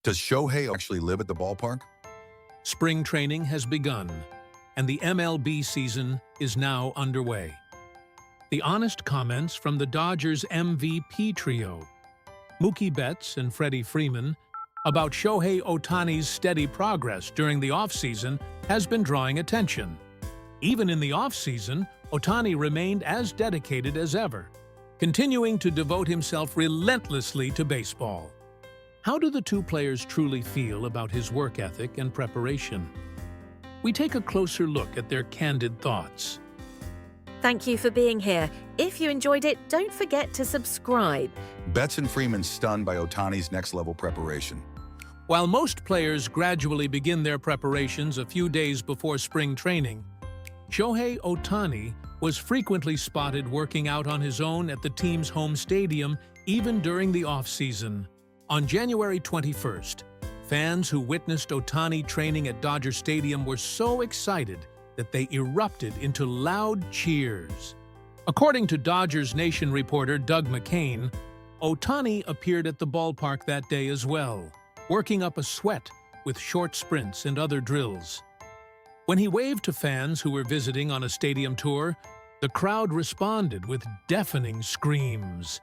Does Shohei actually live at the ballpark? Spring training has begun, and the MLB season is now underway. The honest comments from the Dodgers MVP trio, Mookie Betts and Freddie Freeman, about Shohei Ohtani's steady progress during the offseason has been drawing attention. Even in the offseason, Ohtani remained as dedicated as ever, continuing to devote himself relentlessly to baseball. How do the two players truly feel about his work ethic and preparation? We take a closer look at their candid thoughts. Thank you for being here. If you enjoyed it, don't forget to subscribe. Betts and Freeman stunned by Ohtani's next-level preparation. While most players gradually begin their preparations a few days before spring training, Shohei Ohtani was frequently spotted working out on his own at the team's home stadium even during the offseason. On January 21st, fans who witnessed Ohtani training at Dodger Stadium were so excited that they erupted into loud cheers. According to Dodgers Nation reporter Doug McCain, Ohtani appeared at the ballpark that day as well, working up a sweat with short sprints and other drills. When he waved to fans who were visiting on a stadium tour, the crowd responded with deafening screams,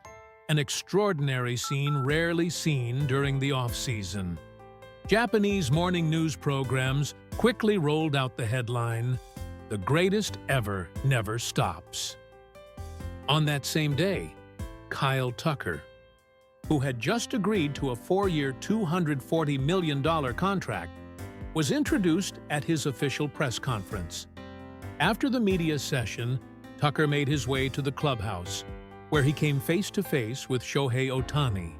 an extraordinary scene rarely seen during the off-season. Japanese morning news programs quickly rolled out the headline, "The greatest ever never stops." On that same day, Kyle Tucker, who had just agreed to a 4-year, $240 million contract, was introduced at his official press conference. After the media session, Tucker made his way to the clubhouse, where he came face-to-face with Shohei Ohtani.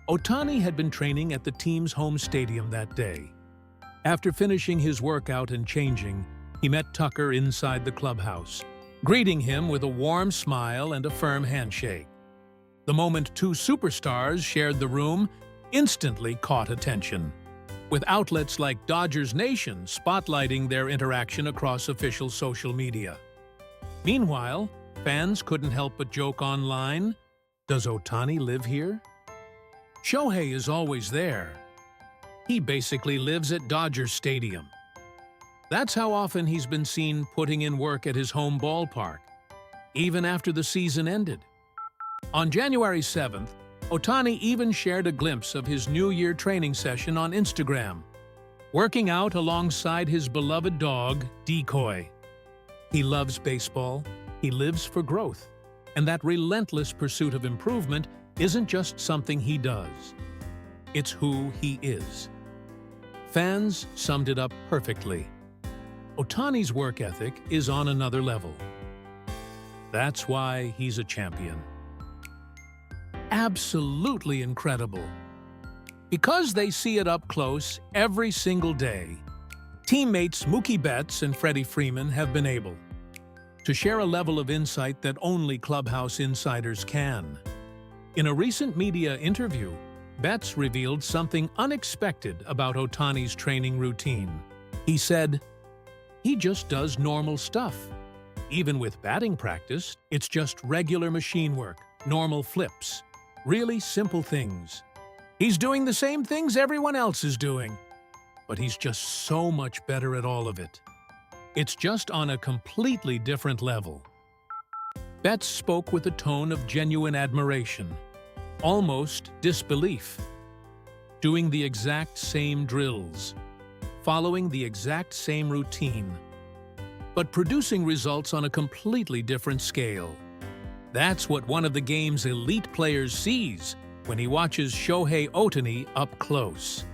Ohtani had been training at the team's home stadium that day. After finishing his workout and changing, he met Tucker inside the clubhouse, greeting him with a warm smile and a firm handshake. The moment two superstars shared the room instantly caught attention, with outlets like Dodgers Nation spotlighting their interaction across official social media. Meanwhile, fans couldn't help but joke online, "Does Ohtani live here?" Shohei is always there. He basically lives at Dodger Stadium. That's how often he's been seen putting in work at his home ballpark, even after the season ended. On January 7th, Ohtani even shared a glimpse of his New Year training session on Instagram, working out alongside his beloved dog, Decoy. He loves baseball, he lives for growth, and that relentless pursuit of improvement isn't just something he does. It's who he is. Fans summed it up perfectly. Ohtani's work ethic is on another level. That's why he's a champion. Absolutely incredible. Because they see it up close every single day, teammates Mookie Betts and Freddie Freeman have been able to share a level of insight that only clubhouse insiders can. In a recent media interview, Betts revealed something unexpected about Ohtani's training routine. He said, "He just does normal stuff. Even with batting practice, it's just regular machine work, normal flips. Really simple things. He's doing the same things everyone else is doing, but he's just so much better at all of it. It's just on a completely different level." Betts spoke with a tone of genuine admiration, almost disbelief. Doing the exact same drills, following the exact same routine, but producing results on a completely different scale. That's what one of the game's elite players sees when he watches Shohei Ohtani up close.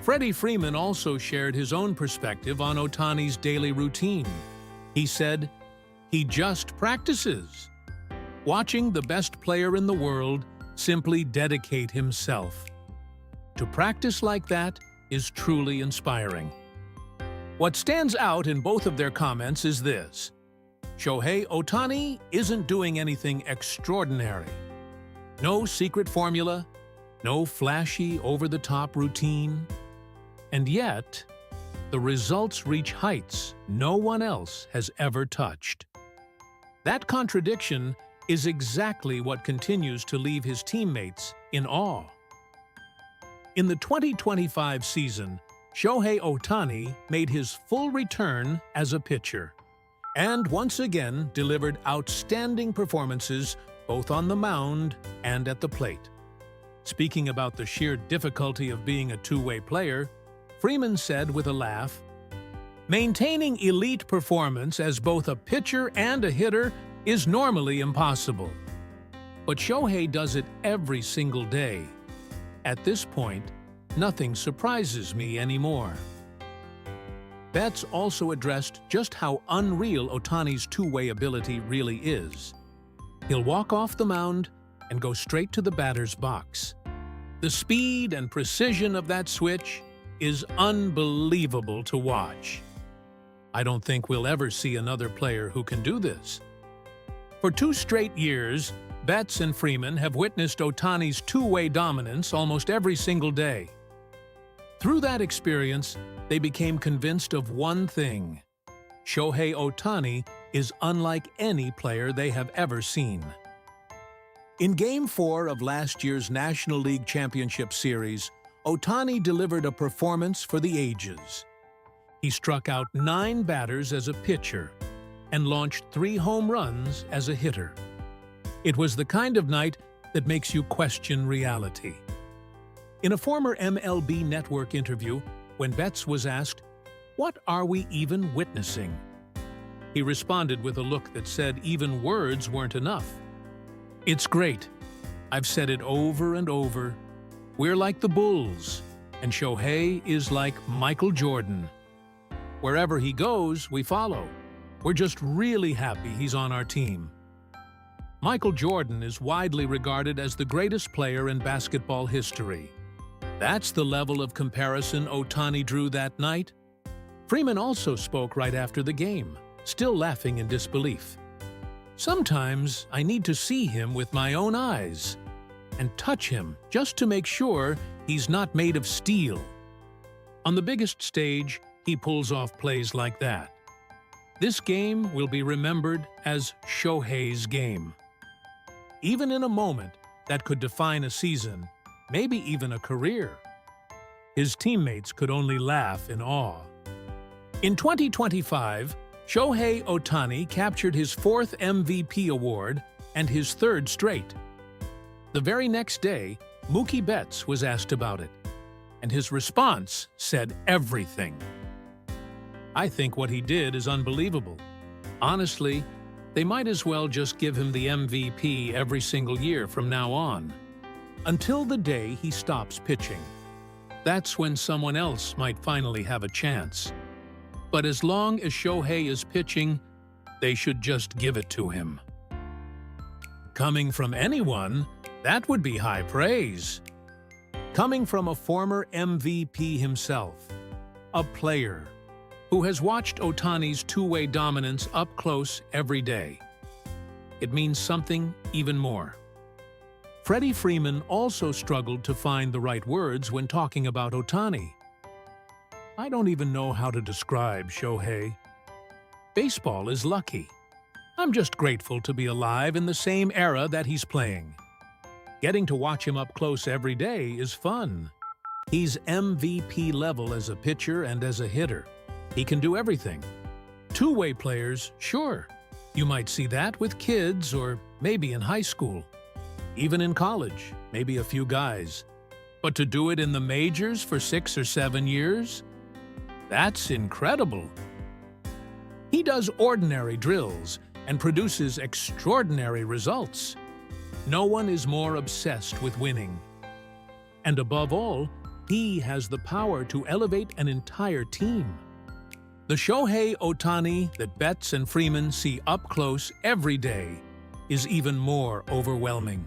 Freddie Freeman also shared his own perspective on Ohtani's daily routine. He said, "He just practices. Watching the best player in the world simply dedicate himself. To practice like that is truly inspiring." What stands out in both of their comments is this: Shohei Ohtani isn't doing anything extraordinary. No secret formula, no flashy, over-the-top routine. And yet, the results reach heights no one else has ever touched. That contradiction is exactly what continues to leave his teammates in awe. In the 2025 season, Shohei Ohtani made his full return as a pitcher, and once again delivered outstanding performances both on the mound and at the plate. Speaking about the sheer difficulty of being a two-way player, Freeman said with a laugh, "Maintaining elite performance as both a pitcher and a hitter is normally impossible. But Shohei does it every single day. At this point, nothing surprises me anymore." Betts also addressed just how unreal Ohtani's two-way ability really is. He'll walk off the mound and go straight to the batter's box. The speed and precision of that switch is unbelievable to watch. I don't think we'll ever see another player who can do this. For 2 straight years, Betts and Freeman have witnessed Ohtani's two-way dominance almost every single day. Through that experience, they became convinced of one thing: Shohei Ohtani is unlike any player they have ever seen. In Game 4 of last year's National League Championship Series, Ohtani delivered a performance for the ages. He struck out 9 batters as a pitcher and launched 3 home runs as a hitter. It was the kind of night that makes you question reality. In a former MLB Network interview, when Betts was asked, "What are we even witnessing?" he responded with a look that said even words weren't enough. "It's great. I've said it over and over. We're like the Bulls, and Shohei is like Michael Jordan. Wherever he goes, we follow. We're just really happy he's on our team." Michael Jordan is widely regarded as the greatest player in basketball history. That's the level of comparison Ohtani drew that night. Freeman also spoke right after the game, still laughing in disbelief. "Sometimes I need to see him with my own eyes and touch him just to make sure he's not made of steel." On the biggest stage, he pulls off plays like that. This game will be remembered as Shohei's game. Even in a moment that could define a season, maybe even a career, his teammates could only laugh in awe. In 2025, Shohei Ohtani captured his 4th MVP award and his 3rd straight. The very next day, Mookie Betts was asked about it, and his response said everything. "I think what he did is unbelievable. Honestly, they might as well just give him the MVP every single year from now on. Until the day he stops pitching. That's when someone else might finally have a chance. But as long as Shohei is pitching, they should just give it to him." Coming from anyone, that would be high praise. Coming from a former MVP himself, a player who has watched Ohtani's two-way dominance up close every day, it means something even more. Freddie Freeman also struggled to find the right words when talking about Ohtani. "I don't even know how to describe Shohei. Baseball is lucky. I'm just grateful to be alive in the same era that he's playing. Getting to watch him up close every day is fun. He's MVP level as a pitcher and as a hitter. He can do everything. Two-way players, sure. You might see that with kids or maybe in high school. Even in college, maybe a few guys. But to do it in the majors for 6 or 7 years? That's incredible. He does ordinary drills and produces extraordinary results. No one is more obsessed with winning. And above all, he has the power to elevate an entire team. The Shohei Ohtani that Betts and Freeman see up close every day is even more overwhelming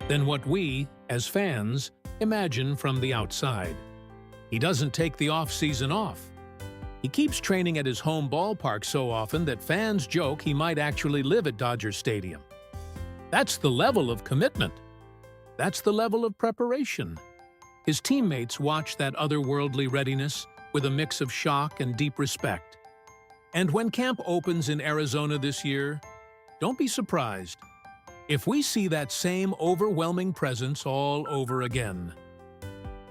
than what we, as fans, imagine from the outside. He doesn't take the off-season off. He keeps training at his home ballpark so often that fans joke he might actually live at Dodger Stadium. That's the level of commitment. That's the level of preparation. His teammates watch that otherworldly readiness with a mix of shock and deep respect. And when camp opens in Arizona this year, don't be surprised if we see that same overwhelming presence all over again.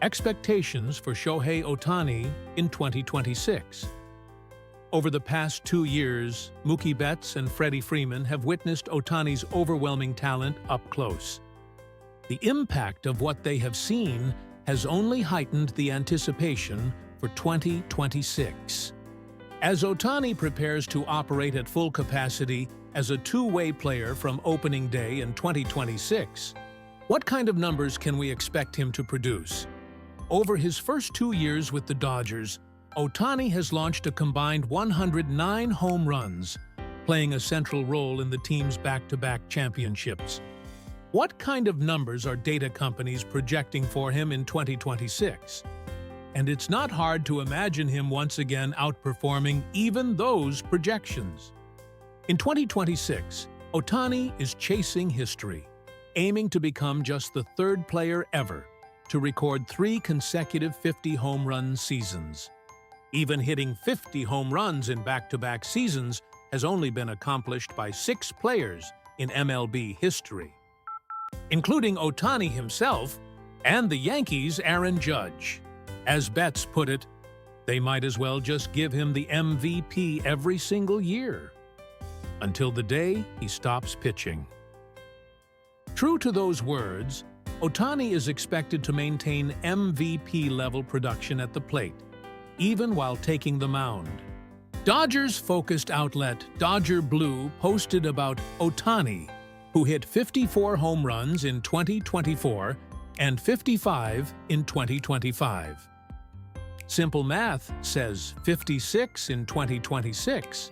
expectations for Shohei Ohtani in 2026. Over the past 2 years, Mookie Betts and Freddie Freeman have witnessed Ohtani's overwhelming talent up close. The impact of what they have seen has only heightened the anticipation for 2026. As Ohtani prepares to operate at full capacity as a two-way player from opening day in 2026, what kind of numbers can we expect him to produce? Over his first 2 years with the Dodgers, Ohtani has launched a combined 109 home runs, playing a central role in the team's back-to-back championships. What kind of numbers are data companies projecting for him in 2026? And it's not hard to imagine him once again outperforming even those projections. In 2026, Ohtani is chasing history, aiming to become just the third player ever to record 3 consecutive 50-home run seasons. Even hitting 50 home runs in back-to-back seasons has only been accomplished by 6 players in MLB history, including Ohtani himself and the Yankees' Aaron Judge. As Betts put it, they might as well just give him the MVP every single year, until the day he stops pitching. True to those words, Ohtani is expected to maintain MVP-level production at the plate, even while taking the mound. Dodgers-focused outlet Dodger Blue posted about Ohtani, who hit 54 home runs in 2024 and 55 in 2025. Simple math says 56 in 2026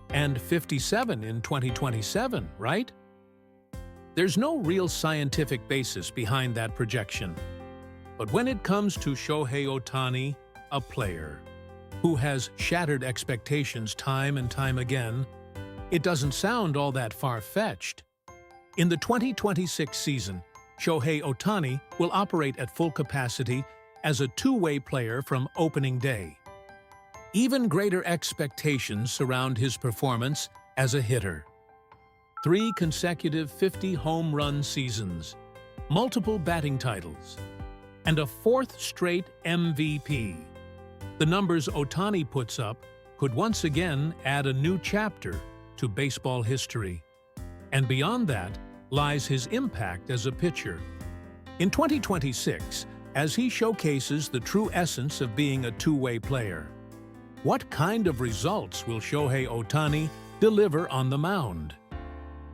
and 57 in 2027, right? There's no real scientific basis behind that projection. But when it comes to Shohei Ohtani, a player who has shattered expectations time and time again, it doesn't sound all that far-fetched. In the 2026 season, Shohei Ohtani will operate at full capacity as a two-way player from opening day. Even greater expectations surround his performance as a hitter. 3 consecutive 50-home run seasons, multiple batting titles, and a 4th straight MVP. The numbers Ohtani puts up could once again add a new chapter to baseball history. And beyond that lies his impact as a pitcher. In 2026, as he showcases the true essence of being a two-way player, what kind of results will Shohei Ohtani deliver on the mound?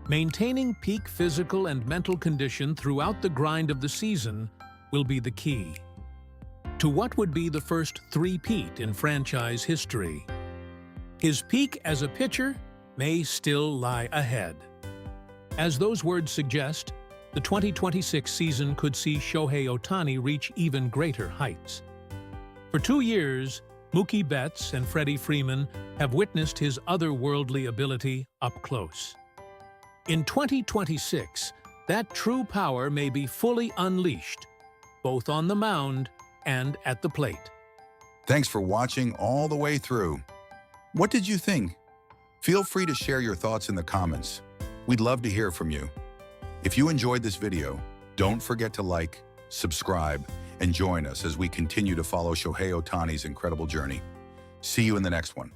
Maintaining peak physical and mental condition throughout the grind of the season will be the key to what would be the first three-peat in franchise history. His peak as a pitcher may still lie ahead. As those words suggest, the 2026 season could see Shohei Ohtani reach even greater heights. For 2 years, Mookie Betts and Freddie Freeman have witnessed his otherworldly ability up close. In 2026, that true power may be fully unleashed, both on the mound and at the plate. Thanks for watching all the way through. What did you think? Feel free to share your thoughts in the comments. We'd love to hear from you. If you enjoyed this video, don't forget to like, subscribe, and join us as we continue to follow Shohei Ohtani's incredible journey. See you in the next one.